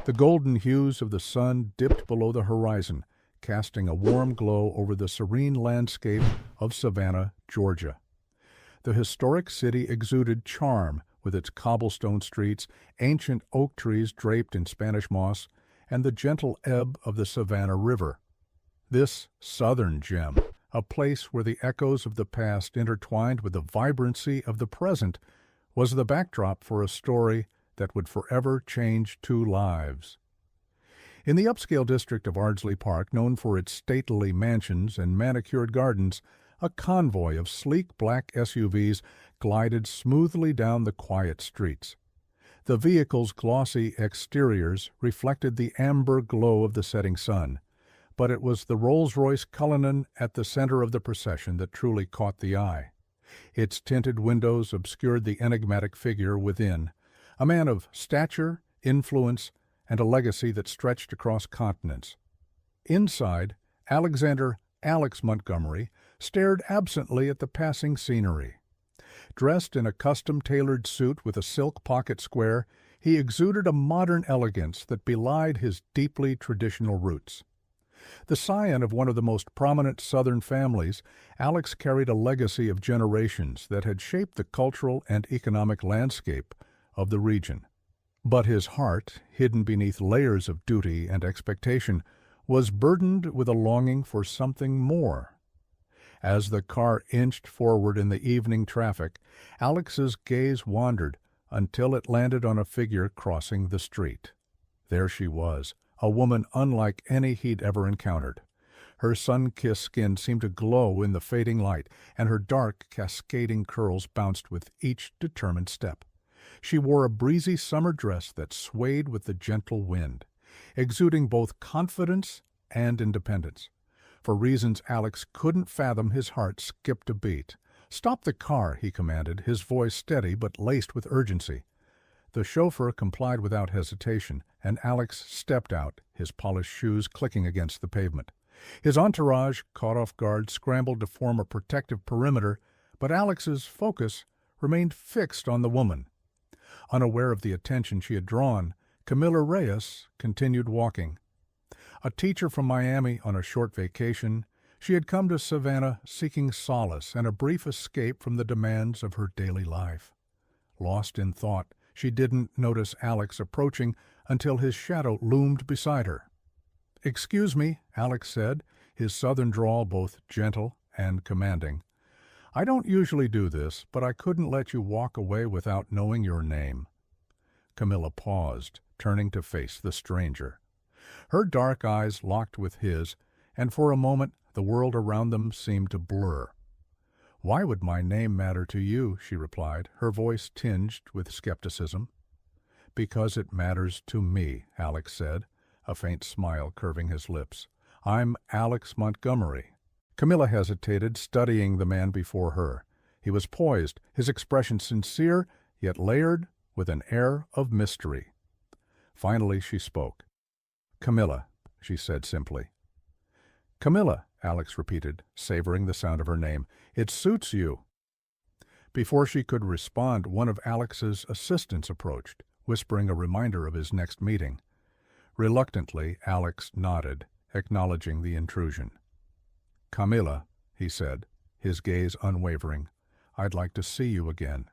The golden hues of the sun dipped below the horizon, casting a warm glow over the serene landscape of Savannah, Georgia. The historic city exuded charm with its cobblestone streets, ancient oak trees draped in Spanish moss, and the gentle ebb of the Savannah River. This southern gem, a place where the echoes of the past intertwined with the vibrancy of the present, was the backdrop for a story that would forever change two lives. In the upscale district of Ardsley Park, known for its stately mansions and manicured gardens, a convoy of sleek black SUVs glided smoothly down the quiet streets. The vehicles' glossy exteriors reflected the amber glow of the setting sun, but it was the Rolls-Royce Cullinan at the center of the procession that truly caught the eye. Its tinted windows obscured the enigmatic figure within, a man of stature, influence, and a legacy that stretched across continents. Inside, Alexander Alex Montgomery stared absently at the passing scenery. Dressed in a custom-tailored suit with a silk pocket square, he exuded a modern elegance that belied his deeply traditional roots. The scion of one of the most prominent Southern families, Alex carried a legacy of generations that had shaped the cultural and economic landscape of the region. But his heart, hidden beneath layers of duty and expectation, was burdened with a longing for something more. As the car inched forward in the evening traffic, Alex's gaze wandered until it landed on a figure crossing the street. There she was, a woman unlike any he'd ever encountered. Her sun-kissed skin seemed to glow in the fading light, and her dark, cascading curls bounced with each determined step. She wore a breezy summer dress that swayed with the gentle wind, exuding both confidence and independence. For reasons Alex couldn't fathom, his heart skipped a beat. "Stop the car," he commanded, his voice steady but laced with urgency. The chauffeur complied without hesitation, and Alex stepped out, his polished shoes clicking against the pavement. His entourage, caught off guard, scrambled to form a protective perimeter, but Alex's focus remained fixed on the woman. Unaware of the attention she had drawn, Camilla Reyes continued walking. A teacher from Miami on a short vacation, she had come to Savannah seeking solace and a brief escape from the demands of her daily life. Lost in thought, she didn't notice Alex approaching until his shadow loomed beside her. "Excuse me," Alex said, his southern drawl both gentle and commanding. "I don't usually do this, but I couldn't let you walk away without knowing your name." Camilla paused, turning to face the stranger. Her dark eyes locked with his, and for a moment the world around them seemed to blur. "Why would my name matter to you?" she replied, her voice tinged with skepticism. "Because it matters to me," Alex said, a faint smile curving his lips. "I'm Alex Montgomery." Camilla hesitated, studying the man before her. He was poised, his expression sincere, yet layered with an air of mystery. Finally she spoke. "Camilla," she said simply. "Camilla," Alex repeated, savoring the sound of her name. "It suits you." Before she could respond, one of Alex's assistants approached, whispering a reminder of his next meeting. Reluctantly, Alex nodded, acknowledging the intrusion. "Camilla," he said, his gaze unwavering, "I'd like to see you again.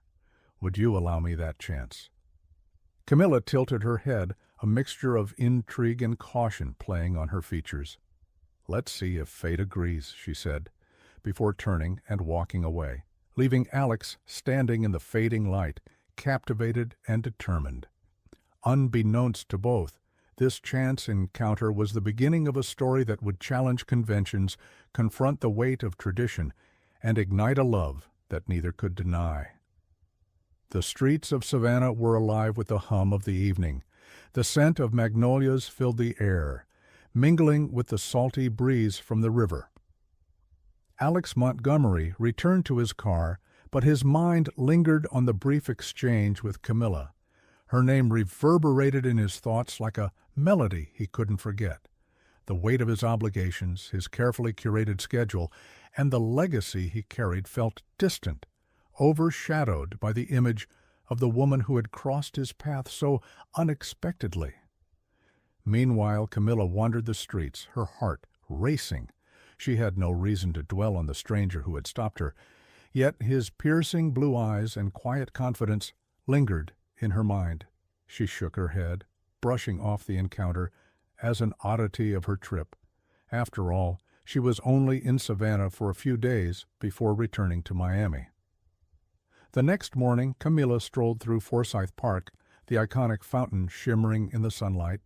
Would you allow me that chance?" Camilla tilted her head, a mixture of intrigue and caution playing on her features. "Let's see if fate agrees," she said, before turning and walking away, leaving Alex standing in the fading light, captivated and determined. Unbeknownst to both, this chance encounter was the beginning of a story that would challenge conventions, confront the weight of tradition, and ignite a love that neither could deny. The streets of Savannah were alive with the hum of the evening. The scent of magnolias filled the air, mingling with the salty breeze from the river. Alex Montgomery returned to his car, but his mind lingered on the brief exchange with Camilla. Her name reverberated in his thoughts like a melody he couldn't forget. The weight of his obligations, his carefully curated schedule, and the legacy he carried felt distant, overshadowed by the image of the woman who had crossed his path so unexpectedly. Meanwhile, Camilla wandered the streets, her heart racing. She had no reason to dwell on the stranger who had stopped her, yet his piercing blue eyes and quiet confidence lingered in her mind. She shook her head, brushing off the encounter as an oddity of her trip. After all, she was only in Savannah for a few days before returning to Miami. The next morning, Camilla strolled through Forsyth Park, the iconic fountain shimmering in the sunlight.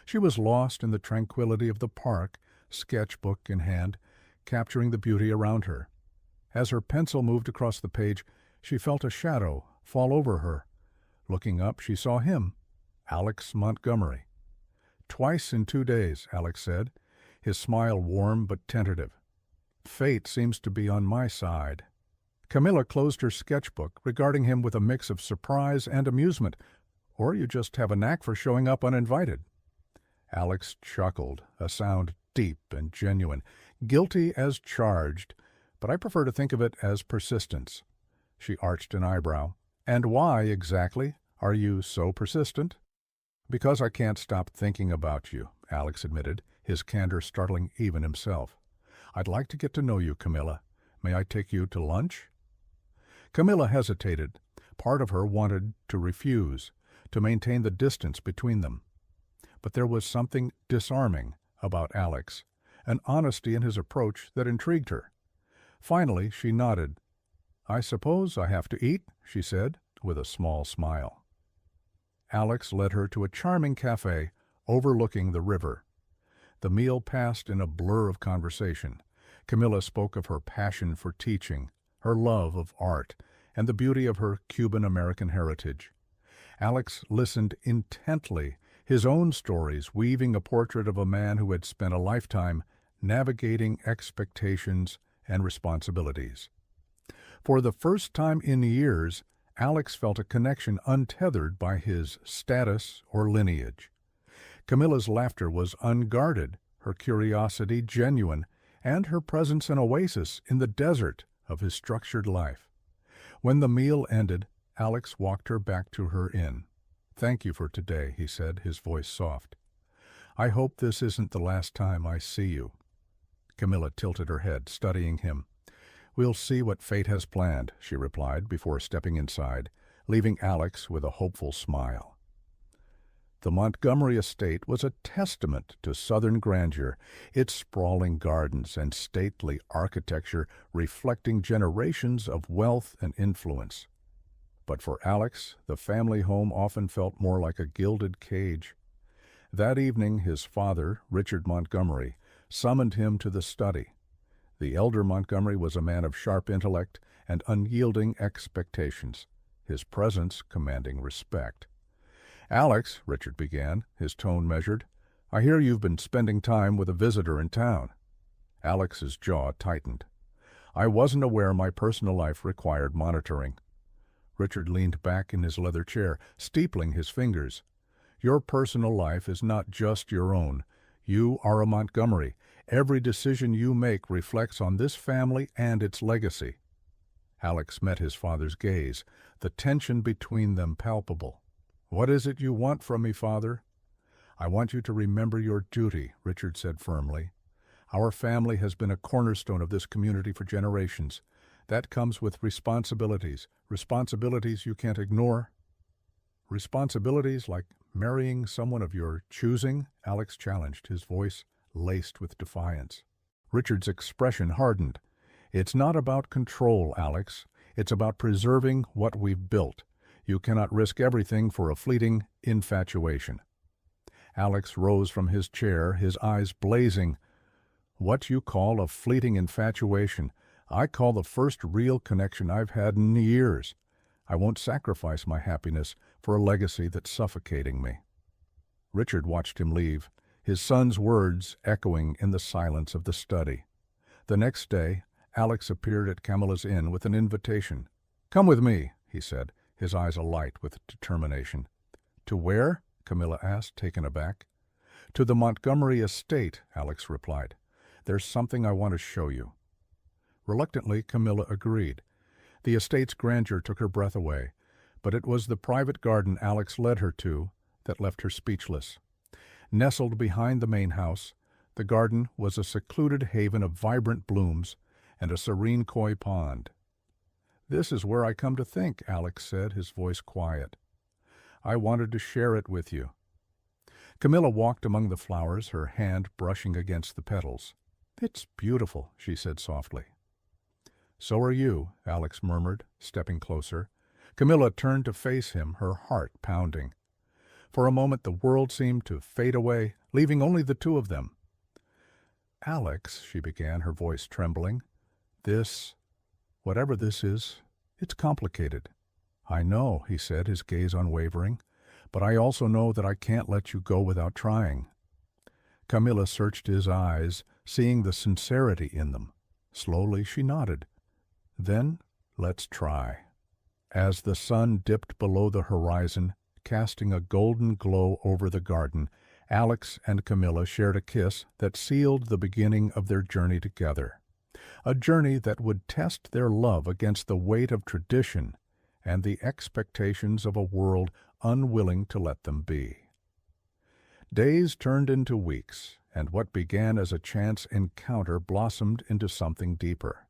She was lost in the tranquility of the park, sketchbook in hand, capturing the beauty around her. As her pencil moved across the page, she felt a shadow fall over her. Looking up, she saw him, Alex Montgomery. "Twice in 2 days," Alex said, his smile warm but tentative. "Fate seems to be on my side." Camilla closed her sketchbook, regarding him with a mix of surprise and amusement. "Or you just have a knack for showing up uninvited." Alex chuckled, a sound deep and genuine, guilty as charged, but I prefer to think of it as persistence. She arched an eyebrow. "And why, exactly, are you so persistent?" "Because I can't stop thinking about you," Alex admitted, his candor startling even himself. "I'd like to get to know you, Camilla. May I take you to lunch?" Camilla hesitated. Part of her wanted to refuse, to maintain the distance between them. But there was something disarming about Alex, an honesty in his approach that intrigued her. Finally, she nodded. "I suppose I have to eat," she said, with a small smile. Alex led her to a charming cafe overlooking the river. The meal passed in a blur of conversation. Camilla spoke of her passion for teaching, her love of art, and the beauty of her Cuban-American heritage. Alex listened intently, his own stories weaving a portrait of a man who had spent a lifetime navigating expectations and responsibilities. For the first time in years, Alex felt a connection untethered by his status or lineage. Camilla's laughter was unguarded, her curiosity genuine, and her presence an oasis in the desert of his structured life. When the meal ended, Alex walked her back to her inn. "Thank you for today," he said, his voice soft. "I hope this isn't the last time I see you." Camilla tilted her head, studying him. "We'll see what fate has planned," she replied before stepping inside, leaving Alex with a hopeful smile. The Montgomery estate was a testament to Southern grandeur, its sprawling gardens and stately architecture reflecting generations of wealth and influence. But for Alex, the family home often felt more like a gilded cage. That evening, his father, Richard Montgomery, summoned him to the study. The elder Montgomery was a man of sharp intellect and unyielding expectations, his presence commanding respect. "Alex," Richard began, his tone measured, "I hear you've been spending time with a visitor in town." Alex's jaw tightened. "I wasn't aware my personal life required monitoring." Richard leaned back in his leather chair, steepling his fingers. "Your personal life is not just your own. You are a Montgomery. Every decision you make reflects on this family and its legacy." Alex met his father's gaze, the tension between them palpable. "What is it you want from me, Father?" "I want you to remember your duty," Richard said firmly. "Our family has been a cornerstone of this community for generations. That comes with responsibilities you can't ignore." "Responsibilities like marrying someone of your choosing?" Alex challenged, his voice laced with defiance. Richard's expression hardened. "It's not about control, Alex. It's about preserving what we've built. You cannot risk everything for a fleeting infatuation." Alex rose from his chair, his eyes blazing. "What you call a fleeting infatuation, I call the first real connection I've had in years. I won't sacrifice my happiness for a legacy that's suffocating me." Richard watched him leave, his son's words echoing in the silence of the study. The next day, Alex appeared at Camilla's inn with an invitation. "Come with me," he said, his eyes alight with determination. "To where?" Camilla asked, taken aback. "To the Montgomery estate," Alex replied. "There's something I want to show you." Reluctantly, Camilla agreed. The estate's grandeur took her breath away, but it was the private garden Alex led her to that left her speechless. Nestled behind the main house, the garden was a secluded haven of vibrant blooms and a serene koi pond. "This is where I come to think," Alex said, his voice quiet. "I wanted to share it with you." Camilla walked among the flowers, her hand brushing against the petals. "It's beautiful," she said softly. "So are you," Alex murmured, stepping closer. Camilla turned to face him, her heart pounding. For a moment the world seemed to fade away, leaving only the two of them. "Alex," she began, her voice trembling, whatever this is, it's complicated." "I know," he said, his gaze unwavering, "but I also know that I can't let you go without trying." Camilla searched his eyes, seeing the sincerity in them. Slowly she nodded. "Then let's try." As the sun dipped below the horizon, casting a golden glow over the garden, Alex and Camilla shared a kiss that sealed the beginning of their journey together. A journey that would test their love against the weight of tradition and the expectations of a world unwilling to let them be. Days turned into weeks, and what began as a chance encounter blossomed into something deeper.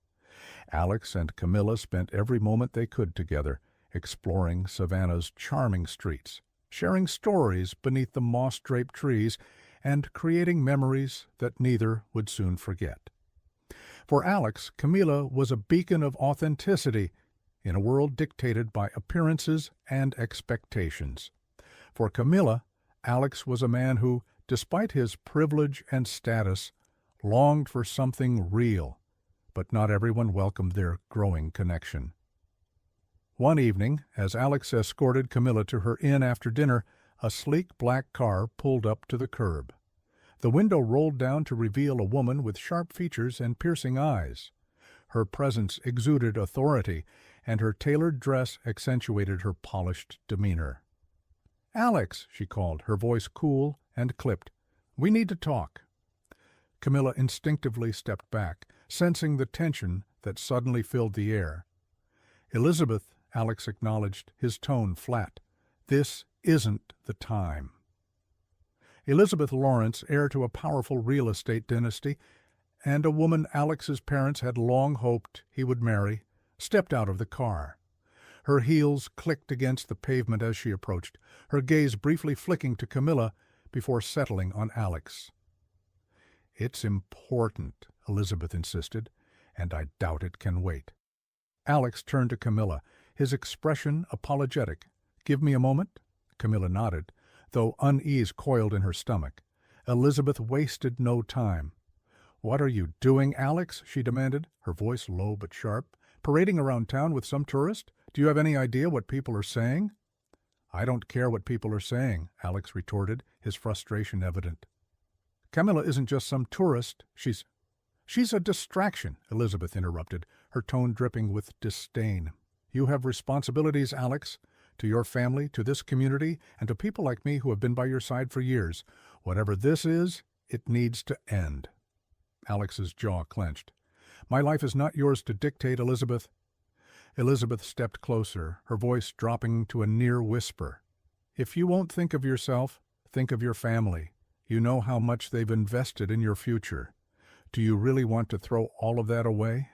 Alex and Camilla spent every moment they could together, exploring Savannah's charming streets, sharing stories beneath the moss-draped trees, and creating memories that neither would soon forget. For Alex, Camilla was a beacon of authenticity in a world dictated by appearances and expectations. For Camilla, Alex was a man who, despite his privilege and status, longed for something real, but not everyone welcomed their growing connection. One evening, as Alex escorted Camilla to her inn after dinner, a sleek black car pulled up to the curb. The window rolled down to reveal a woman with sharp features and piercing eyes. Her presence exuded authority, and her tailored dress accentuated her polished demeanor. "Alex," she called, her voice cool and clipped. "We need to talk." Camilla instinctively stepped back, sensing the tension that suddenly filled the air. "Elizabeth," Alex acknowledged, his tone flat. "This isn't the time." Elizabeth Lawrence, heir to a powerful real estate dynasty, and a woman Alex's parents had long hoped he would marry, stepped out of the car. Her heels clicked against the pavement as she approached, her gaze briefly flicking to Camilla before settling on Alex. "It's important," Elizabeth insisted, "and I doubt it can wait." Alex turned to Camilla, his expression apologetic. "Give me a moment?" Camilla nodded, though unease coiled in her stomach. Elizabeth wasted no time. "What are you doing, Alex?" she demanded, her voice low but sharp. "Parading around town with some tourist? Do you have any idea what people are saying?" "I don't care what people are saying," Alex retorted, his frustration evident. "Camilla isn't just some tourist. She's a distraction," Elizabeth interrupted, her tone dripping with disdain. "You have responsibilities, Alex, to your family, to this community, and to people like me who have been by your side for years. Whatever this is, it needs to end." Alex's jaw clenched. "My life is not yours to dictate, Elizabeth." Elizabeth stepped closer, her voice dropping to a near whisper. "If you won't think of yourself, think of your family. You know how much they've invested in your future. Do you really want to throw all of that away?"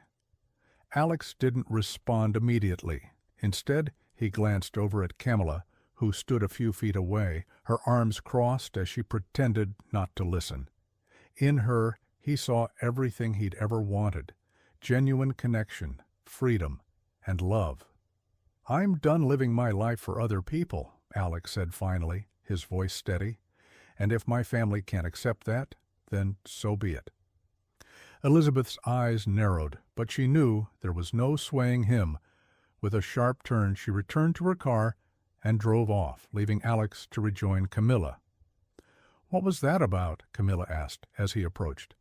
Alex didn't respond immediately. Instead, he glanced over at Camilla, who stood a few feet away, her arms crossed as she pretended not to listen. In her, he saw everything he'd ever wanted: genuine connection, freedom, and love. "I'm done living my life for other people," Alex said finally, his voice steady. "And if my family can't accept that, then so be it." Elizabeth's eyes narrowed, but she knew there was no swaying him. With a sharp turn, she returned to her car and drove off, leaving Alex to rejoin Camilla. "What was that about?" Camilla asked as he approached.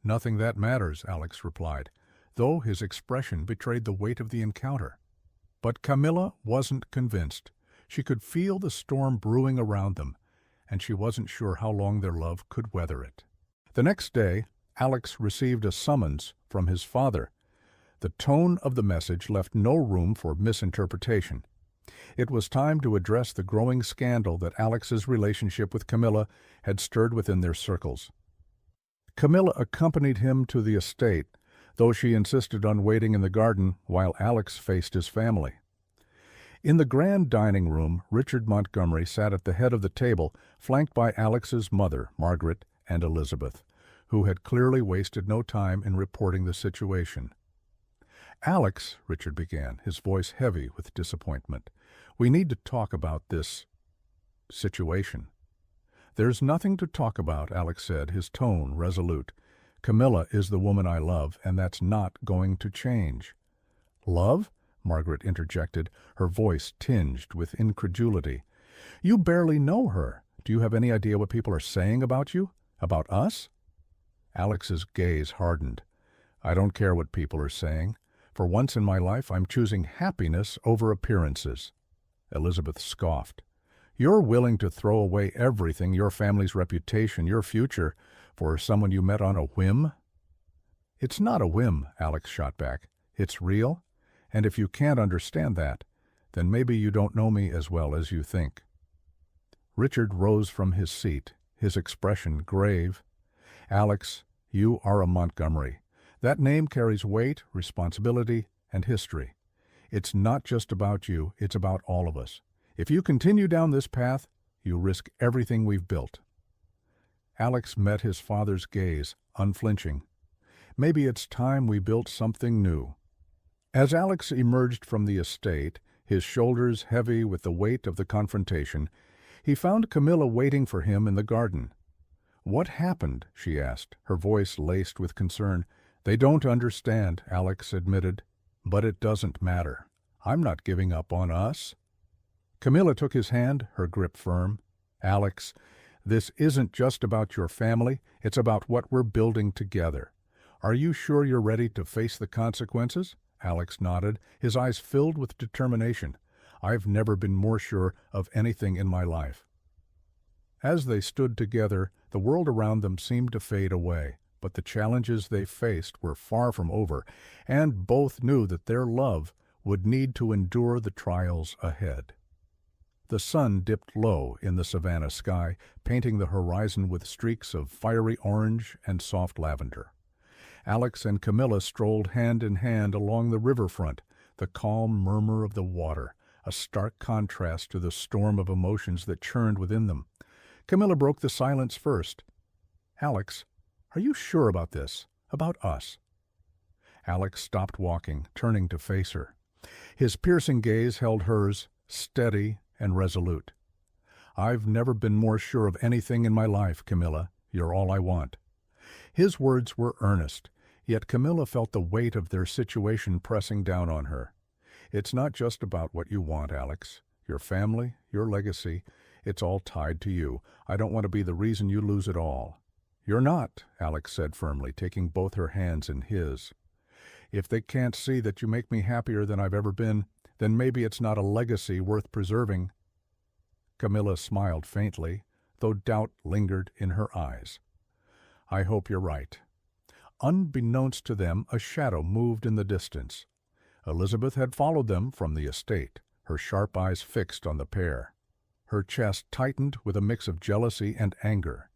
"Nothing that matters," Alex replied, though his expression betrayed the weight of the encounter. But Camilla wasn't convinced. She could feel the storm brewing around them, and she wasn't sure how long their love could weather it. The next day, Alex received a summons from his father. The tone of the message left no room for misinterpretation. It was time to address the growing scandal that Alex's relationship with Camilla had stirred within their circles. Camilla accompanied him to the estate, though she insisted on waiting in the garden while Alex faced his family. In the grand dining room, Richard Montgomery sat at the head of the table, flanked by Alex's mother, Margaret, and Elizabeth, who had clearly wasted no time in reporting the situation. "Alex," Richard began, his voice heavy with disappointment, "we need to talk about this situation." "There's nothing to talk about," Alex said, his tone resolute. "Camilla is the woman I love, and that's not going to change." "Love?" Margaret interjected, her voice tinged with incredulity. "You barely know her. Do you have any idea what people are saying about you? About us?" Alex's gaze hardened. "I don't care what people are saying. For once in my life, I'm choosing happiness over appearances." Elizabeth scoffed. "You're willing to throw away everything, your family's reputation, your future, for someone you met on a whim?" "It's not a whim," Alex shot back. "It's real, and if you can't understand that, then maybe you don't know me as well as you think." Richard rose from his seat, his expression grave. "Alex, you are a Montgomery. That name carries weight, responsibility, and history. It's not just about you, it's about all of us. If you continue down this path, you risk everything we've built." Alex met his father's gaze, unflinching. "Maybe it's time we built something new." As Alex emerged from the estate, his shoulders heavy with the weight of the confrontation, he found Camilla waiting for him in the garden. "What happened?" she asked, her voice laced with concern. "They don't understand," Alex admitted. "But it doesn't matter. I'm not giving up on us." Camilla took his hand, her grip firm. "Alex, this isn't just about your family, it's about what we're building together. Are you sure you're ready to face the consequences?" Alex nodded, his eyes filled with determination. "I've never been more sure of anything in my life." As they stood together, the world around them seemed to fade away, but the challenges they faced were far from over, and both knew that their love would need to endure the trials ahead. The sun dipped low in the savanna sky, painting the horizon with streaks of fiery orange and soft lavender. Alex and Camilla strolled hand in hand along the riverfront, the calm murmur of the water, a stark contrast to the storm of emotions that churned within them. Camilla broke the silence first. "Alex, are you sure about this? About us?" Alex stopped walking, turning to face her. His piercing gaze held hers, steady and resolute. "I've never been more sure of anything in my life, Camilla. You're all I want." His words were earnest, yet Camilla felt the weight of their situation pressing down on her. "It's not just about what you want, Alex. Your family, your legacy, it's all tied to you. I don't want to be the reason you lose it all." "You're not," Alex said firmly, taking both her hands in his. "If they can't see that you make me happier than I've ever been, then maybe it's not a legacy worth preserving." Camilla smiled faintly, though doubt lingered in her eyes. "I hope you're right." Unbeknownst to them, a shadow moved in the distance. Elizabeth had followed them from the estate, her sharp eyes fixed on the pair. Her chest tightened with a mix of jealousy and anger.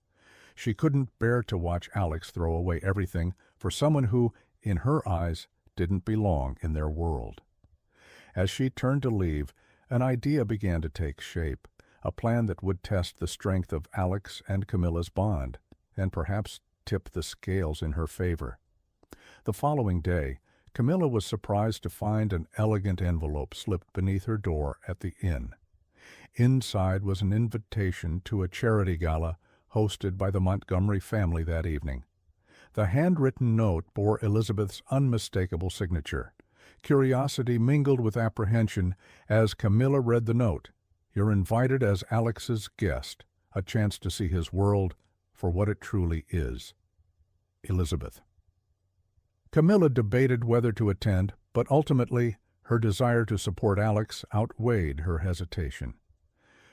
She couldn't bear to watch Alex throw away everything for someone who, in her eyes, didn't belong in their world. As she turned to leave, an idea began to take shape, a plan that would test the strength of Alex and Camilla's bond, and perhaps tip the scales in her favor. The following day, Camilla was surprised to find an elegant envelope slipped beneath her door at the inn. Inside was an invitation to a charity gala hosted by the Montgomery family that evening. The handwritten note bore Elizabeth's unmistakable signature. Curiosity mingled with apprehension as Camilla read the note. "You're invited as Alex's guest, a chance to see his world for what it truly is. Elizabeth." Camilla debated whether to attend, but ultimately her desire to support Alex outweighed her hesitation.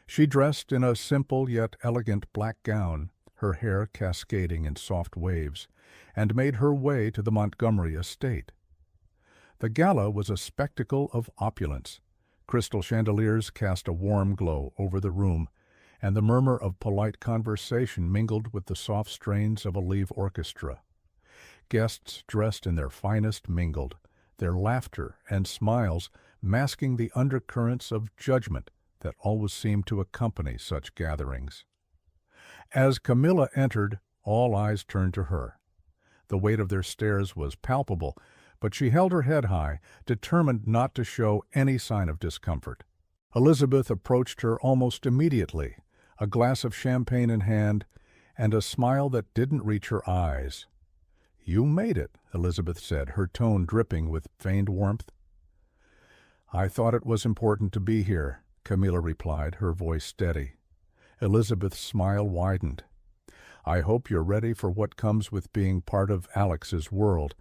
She dressed in a simple yet elegant black gown, her hair cascading in soft waves, and made her way to the Montgomery estate. The gala was a spectacle of opulence. Crystal chandeliers cast a warm glow over the room, and the murmur of polite conversation mingled with the soft strains of a live orchestra. Guests dressed in their finest mingled, their laughter and smiles masking the undercurrents of judgment that always seemed to accompany such gatherings. As Camilla entered, all eyes turned to her. The weight of their stares was palpable, but she held her head high, determined not to show any sign of discomfort. Elizabeth approached her almost immediately, a glass of champagne in hand, and a smile that didn't reach her eyes. "You made it," Elizabeth said, her tone dripping with feigned warmth. "I thought it was important to be here," Camilla replied, her voice steady. Elizabeth's smile widened. "I hope you're ready for what comes with being part of Alex's world.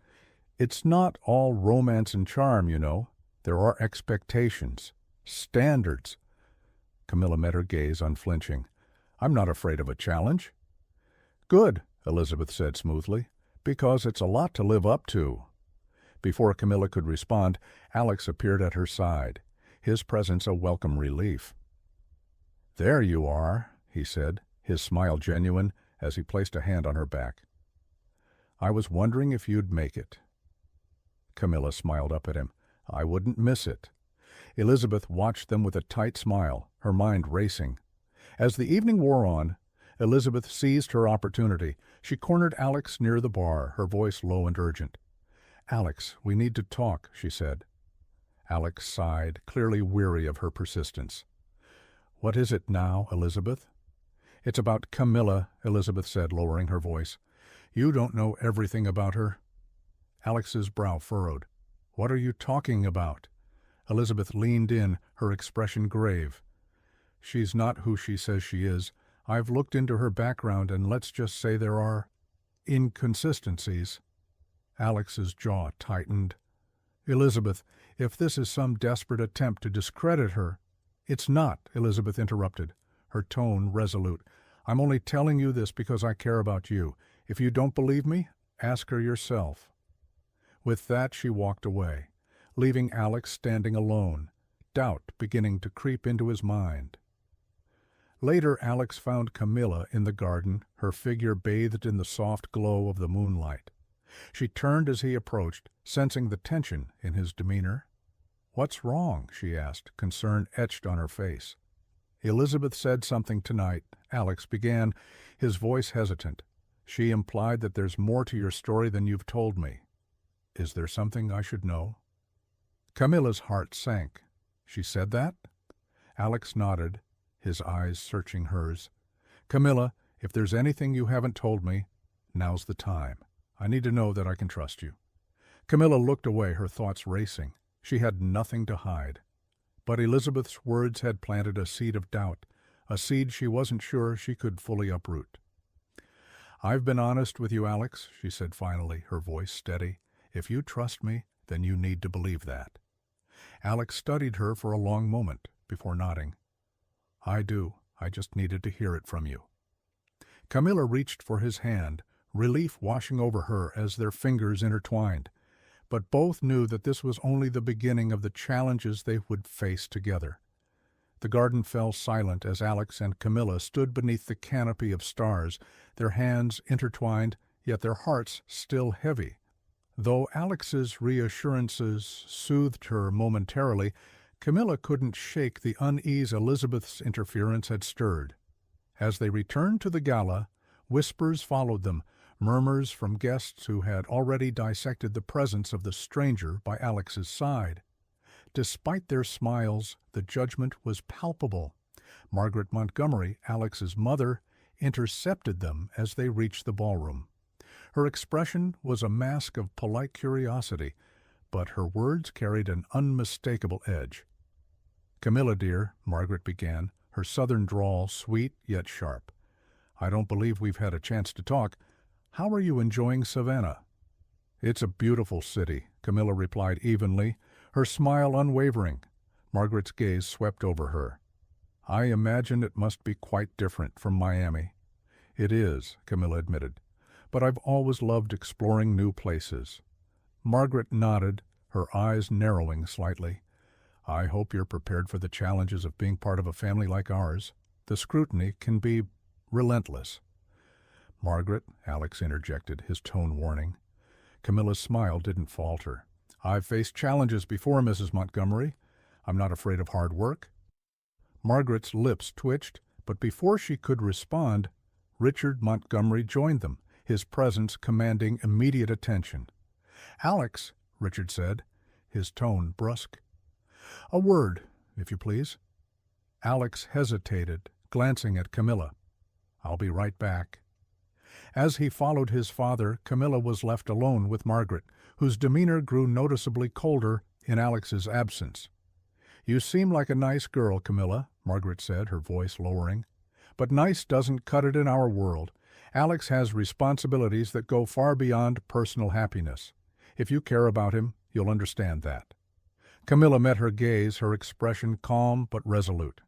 It's not all romance and charm, you know. There are expectations, standards." Camilla met her gaze unflinching. "I'm not afraid of a challenge." "Good," Elizabeth said smoothly, "because it's a lot to live up to." Before Camilla could respond, Alex appeared at her side, his presence a welcome relief. "There you are," he said, his smile genuine, as he placed a hand on her back. "I was wondering if you'd make it." Camilla smiled up at him. "I wouldn't miss it." Elizabeth watched them with a tight smile, her mind racing. As the evening wore on, Elizabeth seized her opportunity. She cornered Alex near the bar, her voice low and urgent. "Alex, we need to talk," she said. Alex sighed, clearly weary of her persistence. "What is it now, Elizabeth?" "It's about Camilla," Elizabeth said, lowering her voice. "You don't know everything about her." Alex's brow furrowed. "What are you talking about?" Elizabeth leaned in, her expression grave. "She's not who she says she is. I've looked into her background, and let's just say there are inconsistencies." Alex's jaw tightened. "Elizabeth, if this is some desperate attempt to discredit her—" "It's not," Elizabeth interrupted, her tone resolute. "I'm only telling you this because I care about you. If you don't believe me, ask her yourself." With that she walked away, leaving Alex standing alone, doubt beginning to creep into his mind. Later Alex found Camilla in the garden, her figure bathed in the soft glow of the moonlight. She turned as he approached, sensing the tension in his demeanor. "What's wrong?" she asked, concern etched on her face. "Elizabeth said something tonight," Alex began, his voice hesitant. "She implied that there's more to your story than you've told me. Is there something I should know?" Camilla's heart sank. "She said that?" Alex nodded, his eyes searching hers. "Camilla, if there's anything you haven't told me, now's the time. I need to know that I can trust you." Camilla looked away, her thoughts racing. She had nothing to hide. But Elizabeth's words had planted a seed of doubt, a seed she wasn't sure she could fully uproot. "I've been honest with you, Alex," she said finally, her voice steady. "If you trust me, then you need to believe that." Alex studied her for a long moment before nodding. "I do. I just needed to hear it from you." Camilla reached for his hand, relief washing over her as their fingers intertwined. But both knew that this was only the beginning of the challenges they would face together. The garden fell silent as Alex and Camilla stood beneath the canopy of stars, their hands intertwined, yet their hearts still heavy. Though Alex's reassurances soothed her momentarily, Camilla couldn't shake the unease Elizabeth's interference had stirred. As they returned to the gala, whispers followed them, murmurs from guests who had already dissected the presence of the stranger by Alex's side. Despite their smiles, the judgment was palpable. Margaret Montgomery, Alex's mother, intercepted them as they reached the ballroom. Her expression was a mask of polite curiosity, but her words carried an unmistakable edge. "Camilla, dear," Margaret began, her southern drawl sweet yet sharp. "I don't believe we've had a chance to talk. How are you enjoying Savannah?" "It's a beautiful city," Camilla replied evenly, her smile unwavering. Margaret's gaze swept over her. "I imagine it must be quite different from Miami." "It is," Camilla admitted, "but I've always loved exploring new places." Margaret nodded, her eyes narrowing slightly. I hope you're prepared for the challenges of being part of a family like ours. The scrutiny can be relentless." "Margaret," Alex interjected, his tone warning. Camilla's smile didn't falter. "I've faced challenges before, Mrs. Montgomery. I'm not afraid of hard work." Margaret's lips twitched, but before she could respond, Richard Montgomery joined them, his presence commanding immediate attention. "Alex," Richard said, his tone brusque. "A word, if you please." Alex hesitated, glancing at Camilla. "I'll be right back." As he followed his father, Camilla was left alone with Margaret, whose demeanor grew noticeably colder in Alex's absence. "You seem like a nice girl, Camilla," Margaret said, her voice lowering. "But nice doesn't cut it in our world. Alex has responsibilities that go far beyond personal happiness. If you care about him, you'll understand that." Camilla met her gaze, her expression calm but resolute.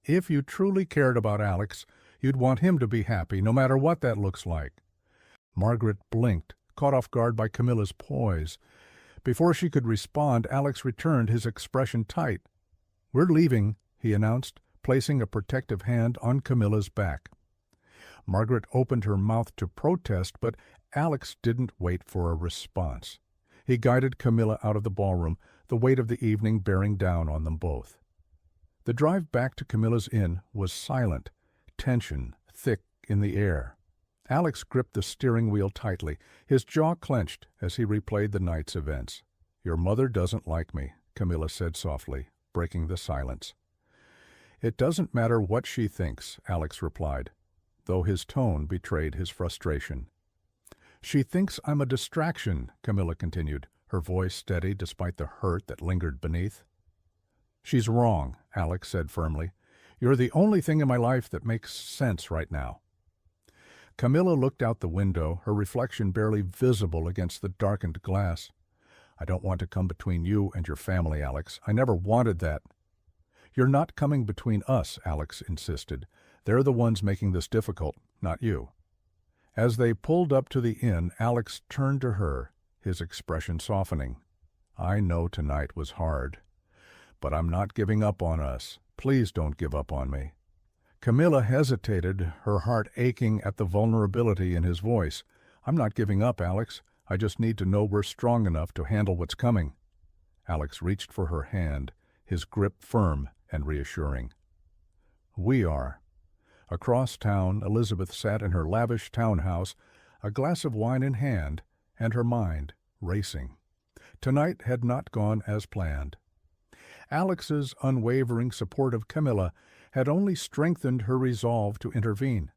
"If you truly cared about Alex, you'd want him to be happy, no matter what that looks like." Margaret blinked, caught off guard by Camilla's poise. Before she could respond, Alex returned, his expression tight. "We're leaving," he announced, placing a protective hand on Camilla's back. Margaret opened her mouth to protest, but Alex didn't wait for a response. He guided Camilla out of the ballroom, the weight of the evening bearing down on them both. The drive back to Camilla's inn was silent, tension thick in the air. Alex gripped the steering wheel tightly, his jaw clenched as he replayed the night's events. "Your mother doesn't like me," Camilla said softly, breaking the silence. "It doesn't matter what she thinks," Alex replied, though his tone betrayed his frustration. "She thinks I'm a distraction," Camilla continued, her voice steady despite the hurt that lingered beneath. "She's wrong," Alex said firmly. "You're the only thing in my life that makes sense right now." Camilla looked out the window, her reflection barely visible against the darkened glass. "I don't want to come between you and your family, Alex. I never wanted that." "You're not coming between us," Alex insisted. "They're the ones making this difficult, not you." As they pulled up to the inn, Alex turned to her, his expression softening. "I know tonight was hard, but I'm not giving up on us. Please don't give up on me." Camilla hesitated, her heart aching at the vulnerability in his voice. "I'm not giving up, Alex. I just need to know we're strong enough to handle what's coming." Alex reached for her hand, his grip firm and reassuring. "We are." Across town, Elizabeth sat in her lavish townhouse, a glass of wine in hand, and her mind racing. Tonight had not gone as planned. Alex's unwavering support of Camilla had only strengthened her resolve to intervene.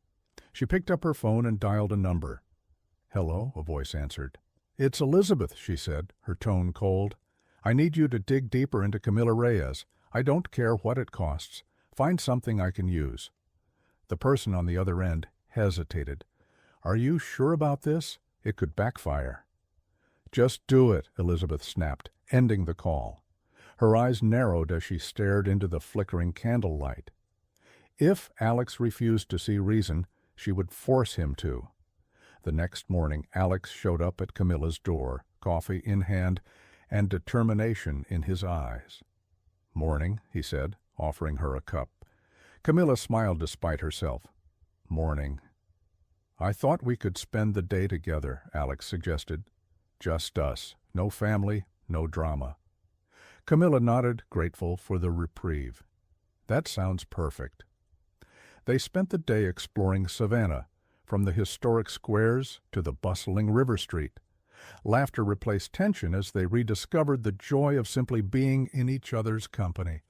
She picked up her phone and dialed a number. "Hello," a voice answered. "It's Elizabeth," she said, her tone cold. "I need you to dig deeper into Camilla Reyes. I don't care what it costs. Find something I can use." The person on the other end hesitated. "Are you sure about this? It could backfire." "Just do it," Elizabeth snapped, ending the call. Her eyes narrowed as she stared into the flickering candlelight. If Alex refused to see reason, she would force him to. The next morning, Alex showed up at Camilla's door, coffee in hand and determination in his eyes. "Morning," he said, offering her a cup. Camilla smiled despite herself. "Morning." "I thought we could spend the day together," Alex suggested. "Just us. No family, no drama." Camilla nodded, grateful for the reprieve. "That sounds perfect." They spent the day exploring Savannah, from the historic squares to the bustling River Street. Laughter replaced tension as they rediscovered the joy of simply being in each other's company.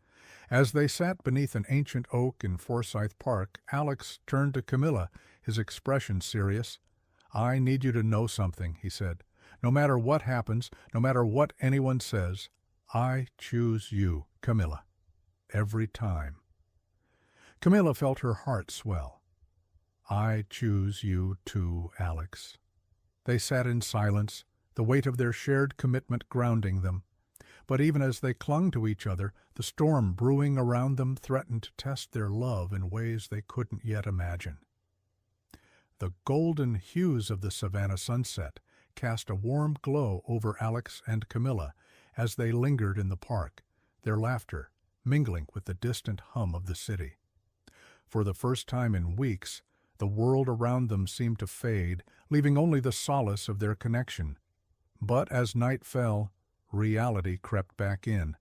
As they sat beneath an ancient oak in Forsyth Park, Alex turned to Camilla, his expression serious. "I need you to know something," he said. "No matter what happens, no matter what anyone says, I choose you, Camilla. Every time." Camilla felt her heart swell. "I choose you too, Alex." They sat in silence, the weight of their shared commitment grounding them. But even as they clung to each other, the storm brewing around them threatened to test their love in ways they couldn't yet imagine. The golden hues of the Savannah sunset cast a warm glow over Alex and Camilla as they lingered in the park, their laughter mingling with the distant hum of the city. For the first time in weeks, the world around them seemed to fade, leaving only the solace of their connection. But as night fell, reality crept back in.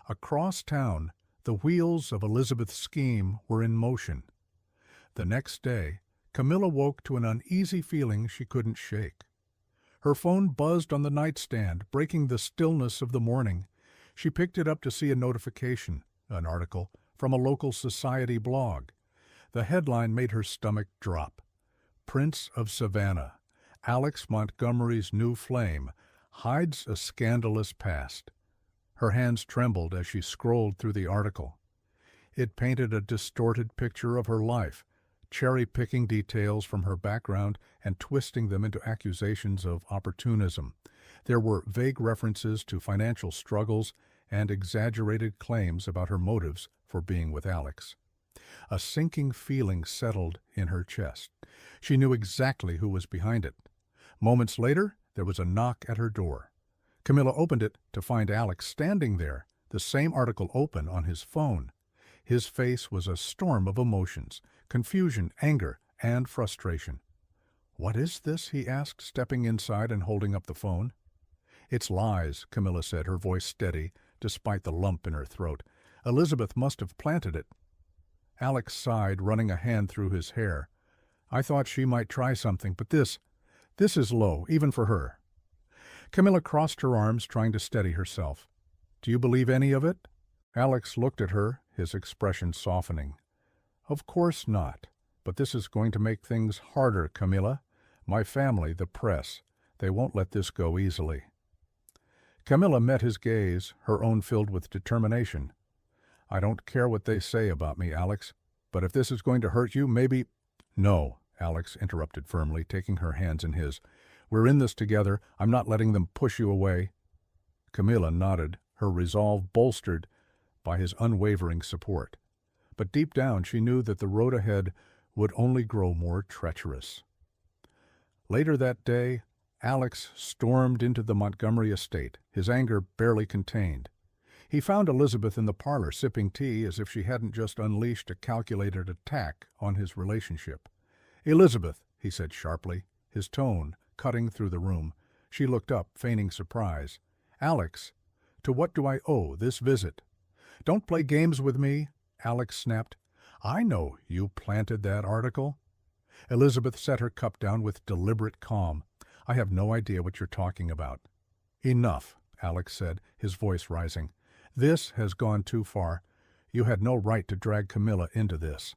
Across town, the wheels of Elizabeth's scheme were in motion. The next day, Camilla woke to an uneasy feeling she couldn't shake. Her phone buzzed on the nightstand, breaking the stillness of the morning. She picked it up to see a notification, an article, from a local society blog. The headline made her stomach drop. Prince of Savannah, Alex Montgomery's new flame, hides a scandalous past. Her hands trembled as she scrolled through the article. It painted a distorted picture of her life, cherry-picking details from her background and twisting them into accusations of opportunism. There were vague references to financial struggles and exaggerated claims about her motives for being with Alex. A sinking feeling settled in her chest. She knew exactly who was behind it. Moments later, there was a knock at her door. Camilla opened it to find Alex standing there, the same article open on his phone. His face was a storm of emotions, confusion, anger, and frustration. "What is this?" he asked, stepping inside and holding up the phone. "It's lies," Camilla said, her voice steady, despite the lump in her throat. "Elizabeth must have planted it." Alex sighed, running a hand through his hair. "I thought she might try something, but this is low, even for her." Camilla crossed her arms, trying to steady herself. "Do you believe any of it?" Alex looked at her, his expression softening. "Of course not. But this is going to make things harder, Camilla. My family, the press, they won't let this go easily." Camilla met his gaze, her own filled with determination. "I don't care what they say about me, Alex, but if this is going to hurt you, maybe—" "No," Alex interrupted firmly, taking her hands in his. "We're in this together. I'm not letting them push you away." Camilla nodded, her resolve bolstered by his unwavering support. But deep down she knew that the road ahead would only grow more treacherous. Later that day, Alex stormed into the Montgomery estate, his anger barely contained. He found Elizabeth in the parlor sipping tea as if she hadn't just unleashed a calculated attack on his relationship. "Elizabeth," he said sharply, his tone cutting through the room. She looked up, feigning surprise. "Alex, to what do I owe this visit?" "Don't play games with me," Alex snapped. "I know you planted that article." Elizabeth set her cup down with deliberate calm. "I have no idea what you're talking about." "Enough," Alex said, his voice rising. "This has gone too far. You had no right to drag Camilla into this."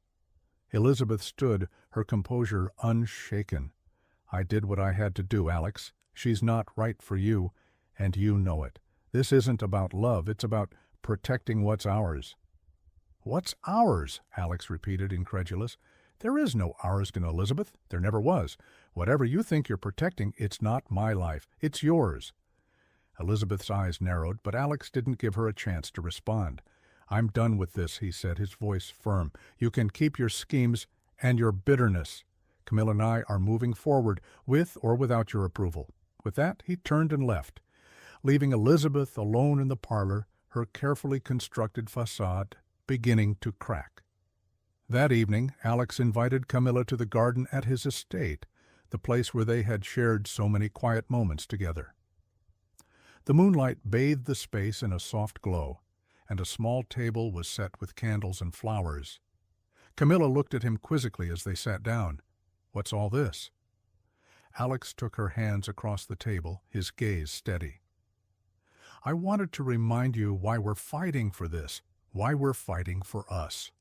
Elizabeth stood, her composure unshaken. "I did what I had to do, Alex. She's not right for you, and you know it. This isn't about love. It's about protecting what's ours." "What's ours?" Alex repeated, incredulous. "There is no ours in Elizabeth. There never was. Whatever you think you're protecting, it's not my life. It's yours." Elizabeth's eyes narrowed, but Alex didn't give her a chance to respond. "I'm done with this," he said, his voice firm. "You can keep your schemes and your bitterness. Camilla and I are moving forward, with or without your approval." With that, he turned and left, leaving Elizabeth alone in the parlor, her carefully constructed facade beginning to crack. That evening, Alex invited Camilla to the garden at his estate, the place where they had shared so many quiet moments together. The moonlight bathed the space in a soft glow, and a small table was set with candles and flowers. Camilla looked at him quizzically as they sat down. "What's all this?" Alex took her hands across the table, his gaze steady. "I wanted to remind you why we're fighting for this, why we're fighting for us."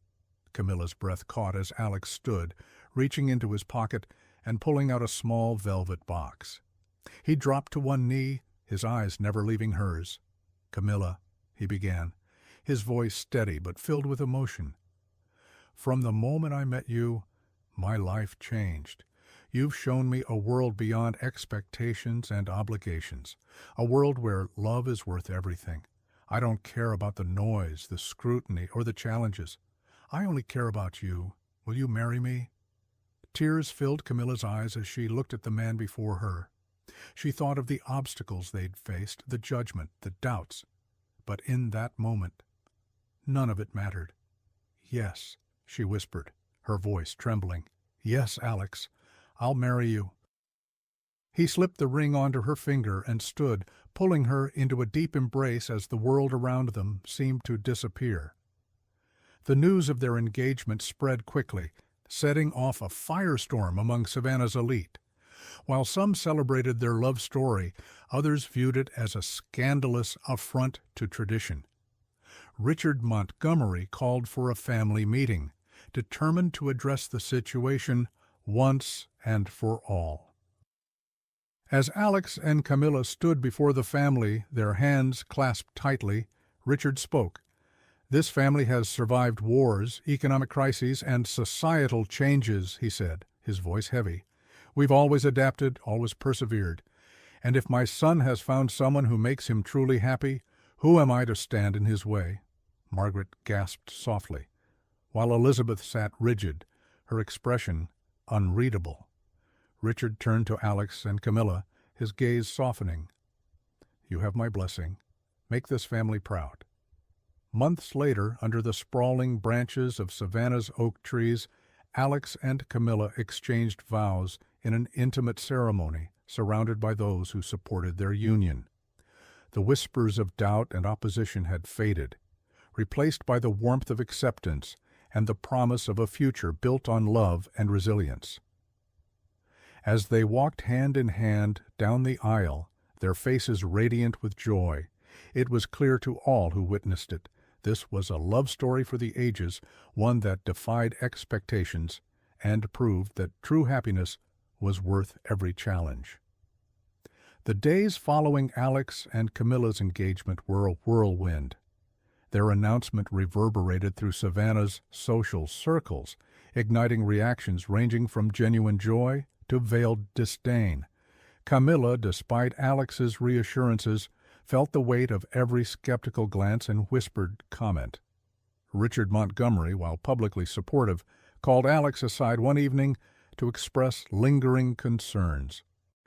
Camilla's breath caught as Alex stood, reaching into his pocket and pulling out a small velvet box. He dropped to one knee, his eyes never leaving hers. "Camilla," he began, his voice steady but filled with emotion. "From the moment I met you, my life changed. You've shown me a world beyond expectations and obligations, a world where love is worth everything. I don't care about the noise, the scrutiny, or the challenges. I only care about you. Will you marry me?" Tears filled Camilla's eyes as she looked at the man before her. She thought of the obstacles they'd faced, the judgment, the doubts. But in that moment, None of it mattered. "Yes," she whispered, her voice trembling. "Yes, Alex, I'll marry you." He slipped the ring onto her finger and stood, pulling her into a deep embrace as the world around them seemed to disappear. The news of their engagement spread quickly, setting off a firestorm among Savannah's elite. While some celebrated their love story, others viewed it as a scandalous affront to tradition. Richard Montgomery called for a family meeting, determined to address the situation once and for all. As Alex and Camilla stood before the family, their hands clasped tightly, Richard spoke. "This family has survived wars, economic crises, and societal changes," he said, his voice heavy. "We've always adapted, always persevered. And if my son has found someone who makes him truly happy, who am I to stand in his way?" Margaret gasped softly, while Elizabeth sat rigid, her expression unreadable. Richard turned to Alex and Camilla, his gaze softening. "You have my blessing. Make this family proud." Months later, under the sprawling branches of Savannah's oak trees, Alex and Camilla exchanged vows in an intimate ceremony, surrounded by those who supported their union. The whispers of doubt and opposition had faded, replaced by the warmth of acceptance and the promise of a future built on love and resilience. As they walked hand in hand down the aisle, their faces radiant with joy, it was clear to all who witnessed it. This was a love story for the ages, one that defied expectations and proved that true happiness was worth every challenge. The days following Alex and Camilla's engagement were a whirlwind. Their announcement reverberated through Savannah's social circles, igniting reactions ranging from genuine joy to veiled disdain. Camilla, despite Alex's reassurances, felt the weight of every skeptical glance and whispered comment. Richard Montgomery, while publicly supportive, called Alex aside one evening to express lingering concerns.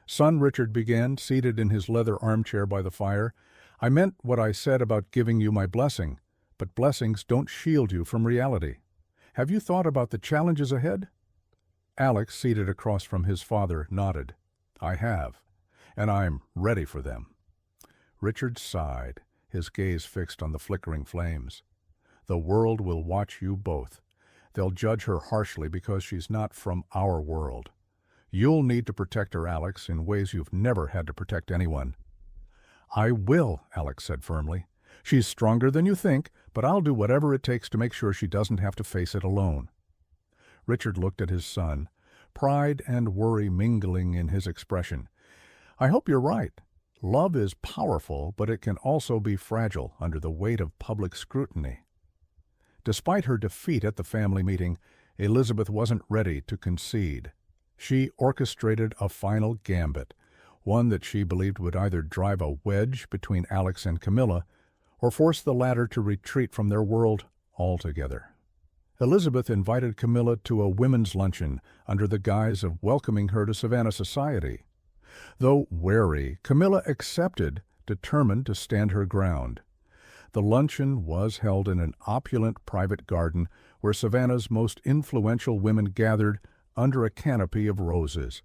"Son," Richard began, seated in his leather armchair by the fire, "I meant what I said about giving you my blessing, but blessings don't shield you from reality. Have you thought about the challenges ahead?" Alex, seated across from his father, nodded. "I have, and I'm ready for them." Richard sighed, his gaze fixed on the flickering flames. "The world will watch you both. They'll judge her harshly because she's not from our world. You'll need to protect her, Alex, in ways you've never had to protect anyone." "I will," Alex said firmly. "She's stronger than you think, but I'll do whatever it takes to make sure she doesn't have to face it alone." Richard looked at his son, pride and worry mingling in his expression. "I hope you're right. Love is powerful, but it can also be fragile under the weight of public scrutiny." Despite her defeat at the family meeting, Elizabeth wasn't ready to concede. She orchestrated a final gambit, one that she believed would either drive a wedge between Alex and Camilla or force the latter to retreat from their world altogether. Elizabeth invited Camilla to a women's luncheon under the guise of welcoming her to Savannah society. Though wary, Camilla accepted, determined to stand her ground. The luncheon was held in an opulent private garden where Savannah's most influential women gathered under a canopy of roses.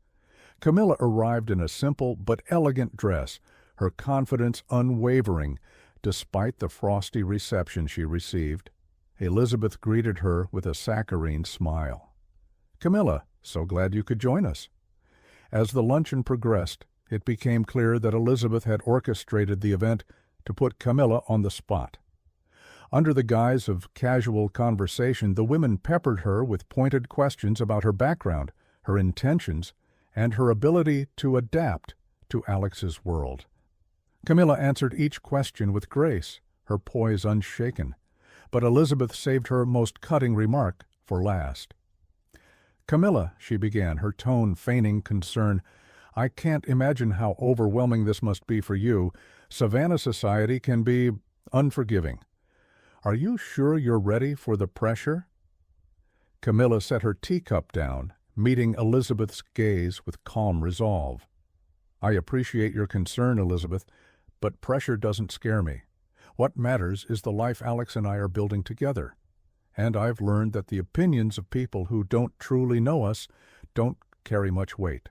Camilla arrived in a simple but elegant dress, her confidence unwavering despite the frosty reception she received. Elizabeth greeted her with a saccharine smile. "Camilla, so glad you could join us." As the luncheon progressed, it became clear that Elizabeth had orchestrated the event to put Camilla on the spot. Under the guise of casual conversation, the women peppered her with pointed questions about her background, her intentions, and her ability to adapt to Alex's world. Camilla answered each question with grace, her poise unshaken, but Elizabeth saved her most cutting remark for last. "Camilla," she began, her tone feigning concern, "I can't imagine how overwhelming this must be for you. Savannah society can be unforgiving. Are you sure you're ready for the pressure?" Camilla set her teacup down, meeting Elizabeth's gaze with calm resolve. "I appreciate your concern, Elizabeth, but pressure doesn't scare me. What matters is the life Alex and I are building together. And I've learned that the opinions of people who don't truly know us don't carry much weight."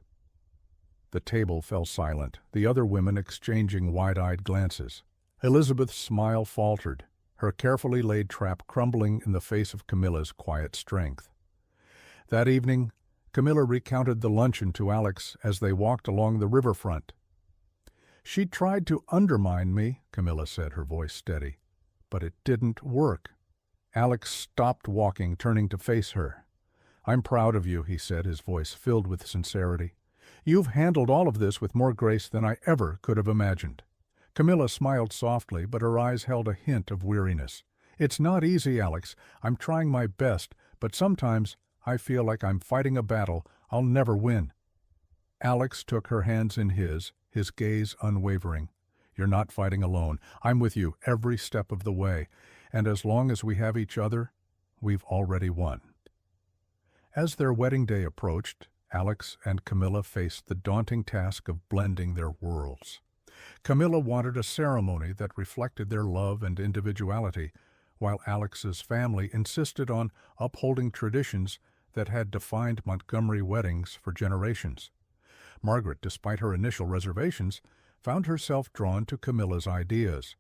The table fell silent, the other women exchanging wide-eyed glances. Elizabeth's smile faltered, her carefully laid trap crumbling in the face of Camilla's quiet strength. That evening, Camilla recounted the luncheon to Alex as they walked along the riverfront. "She tried to undermine me," Camilla said, her voice steady. "But it didn't work." Alex stopped walking, turning to face her. "I'm proud of you," he said, his voice filled with sincerity. "You've handled all of this with more grace than I ever could have imagined." Camilla smiled softly, but her eyes held a hint of weariness. "It's not easy, Alex. I'm trying my best, but sometimes I feel like I'm fighting a battle I'll never win." Alex took her hands in his gaze unwavering. "You're not fighting alone. I'm with you every step of the way, and as long as we have each other, we've already won." As their wedding day approached, Alex and Camilla faced the daunting task of blending their worlds. Camilla wanted a ceremony that reflected their love and individuality, while Alex's family insisted on upholding traditions that had defined Montgomery weddings for generations. Margaret, despite her initial reservations, found herself drawn to Camilla's ideas.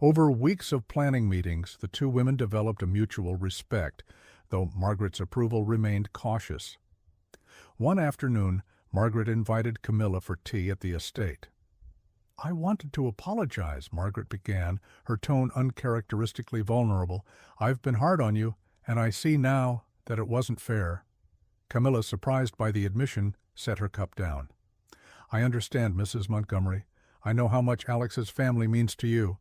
Over weeks of planning meetings, the two women developed a mutual respect, though Margaret's approval remained cautious. One afternoon, Margaret invited Camilla for tea at the estate. "I wanted to apologize," Margaret began, her tone uncharacteristically vulnerable. "I've been hard on you, and I see now that it wasn't fair." Camilla, surprised by the admission, set her cup down. "I understand, Mrs. Montgomery. I know how much Alex's family means to you."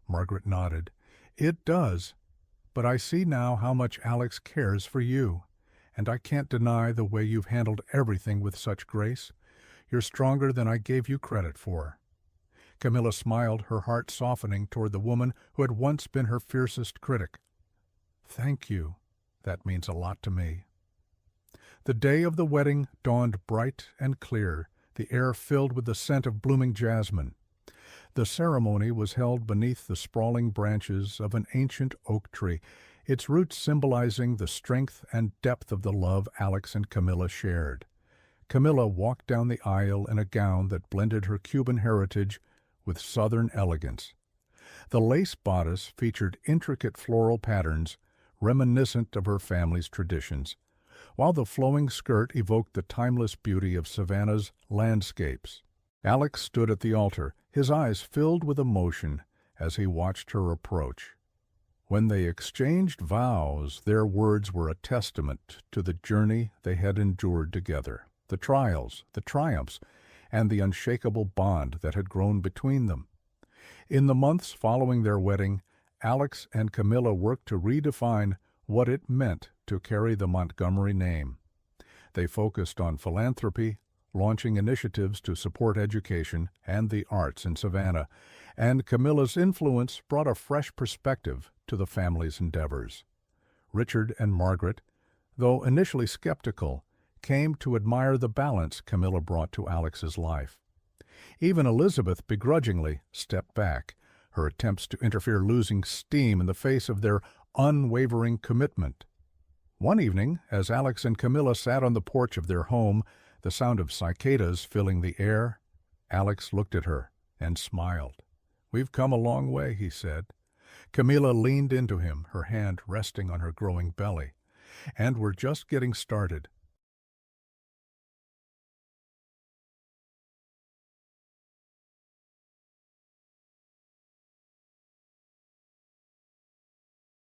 Margaret nodded. "It does, but I see now how much Alex cares for you, and I can't deny the way you've handled everything with such grace. You're stronger than I gave you credit for." Camilla smiled, her heart softening toward the woman who had once been her fiercest critic. "Thank you. That means a lot to me." The day of the wedding dawned bright and clear, the air filled with the scent of blooming jasmine. The ceremony was held beneath the sprawling branches of an ancient oak tree, its roots symbolizing the strength and depth of the love Alex and Camilla shared. Camilla walked down the aisle in a gown that blended her Cuban heritage with Southern elegance. The lace bodice featured intricate floral patterns reminiscent of her family's traditions, while the flowing skirt evoked the timeless beauty of Savannah's landscapes. Alex stood at the altar, his eyes filled with emotion as he watched her approach. When they exchanged vows, their words were a testament to the journey they had endured together, the trials, the triumphs, and the unshakable bond that had grown between them. In the months following their wedding, Alex and Camilla worked to redefine what it meant to carry the Montgomery name. They focused on philanthropy, launching initiatives to support education and the arts in Savannah, and Camilla's influence brought a fresh perspective to the family's endeavors. Richard and Margaret, though initially skeptical, came to admire the balance Camilla brought to Alex's life. Even Elizabeth begrudgingly stepped back, her attempts to interfere losing steam in the face of their unwavering commitment. One evening, as Alex and Camilla sat on the porch of their home, the sound of cicadas filling the air, Alex looked at her and smiled. "We've come a long way," he said. Camilla leaned into him, her hand resting on her growing belly. "And we're just getting started.